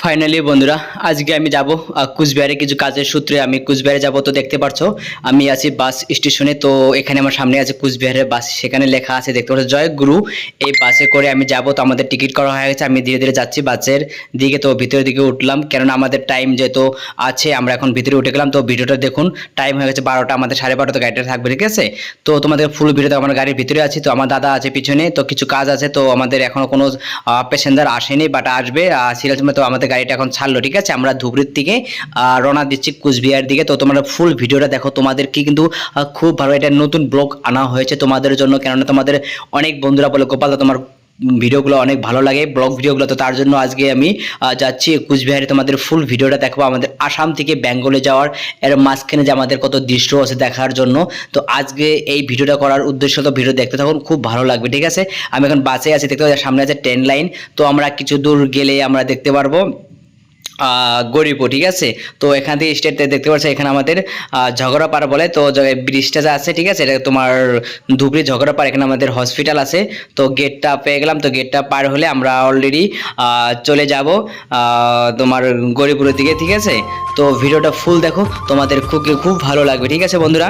Finally বন্ধুরা, আজকে আমি যাব কুচবিহারে কিছু কাজের সূত্রে আমি কুচবিহারে যাব। তো দেখতে পাচ্ছ আমি আছি বাস স্টেশনে। তো এখানে আমার সামনে আছে কুচবিহারের বাস, সেখানে লেখা আছে দেখতে পাচ্ছ জয়গুরু। এই বাসে করে আমি যাব। তো আমাদের টিকিট করা হয়ে গেছে, আমি ধীরে ধীরে যাচ্ছি বাসের দিকে। তো ভিতরের দিকে উঠলাম, কেননা আমাদের টাইম যেহেতু আছে আমরা এখন ভিতরে উঠে গেলাম। তো ভিডিওটা দেখুন, টাইম হয়ে গেছে 12টা, আমাদের 12:30 গাড়িটা থাকবে, ঠিক আছে। তো তোমাদের ফুল ভিডিওতে আমার গাড়ির ভিতরে আছি। তো আমার দাদা আছে পিছনে, তো কিছু কাজ আছে। তো আমাদের এখনো কোনো প্যাসেঞ্জার আসেনি, বাট আসবে সিরিয়াল। তো আমাদের গাড়িটা এখন ছাড়লো, ঠিক আছে। আমরা ধুবড়ির থেকে রওনা দিচ্ছি কুচবিহার দিকে। তো তোমরা ফুল ভিডিওটা দেখো, তোমাদেরকে কিন্তু খুব ভালো এটা নতুন ব্লগ আনা হয়েছে তোমাদের জন্য, কেননা তোমাদের অনেক বন্ধুরা বলে গোপাল তোমার ভিডিওগুলো অনেক ভালো লাগে, ব্লগ ভিডিওগুলো। তো তার জন্য আজকে আমি যাচ্ছি কুচবিহারে। তোমাদের ফুল ভিডিওটা দেখবো আমাদের আসাম থেকে বেঙ্গলে যাওয়ার এর মাঝখানে যে আমাদের কত দৃশ্য আছে দেখার জন্য। তো আজকে এই ভিডিওটা করার উদ্দেশ্য, তো ভিডিও দেখতে থাকুন, খুব ভালো লাগবে, ঠিক আছে। আমি এখন বাসে আছি, দেখতে পাচ্ছি সামনে আছে ট্রেন লাইন। তো আমরা কিছু দূর গেলে আমরা দেখতে পারবো গরিপুর, ঠিক আছে। তো এখান থেকে স্টেট দেখতে পাচ্ছ, এখানে আমাদের ঝগড়াপাড়া বলে। তো ব্রিজটা যা আছে, ঠিক আছে, এটা তোমার ধুবড়ি ঝগড়াপাড়া। এখানে আমাদের হসপিটাল আছে। তো গেটটা পেয়ে গেলাম। তো গেটটা পার হলে আমরা অলরেডি চলে যাব তোমার গরিপুরের দিকে, ঠিক আছে। তো ভিডিওটা ফুল দেখো, তোমাদের খুব খুব ভালো লাগবে, ঠিক আছে বন্ধুরা।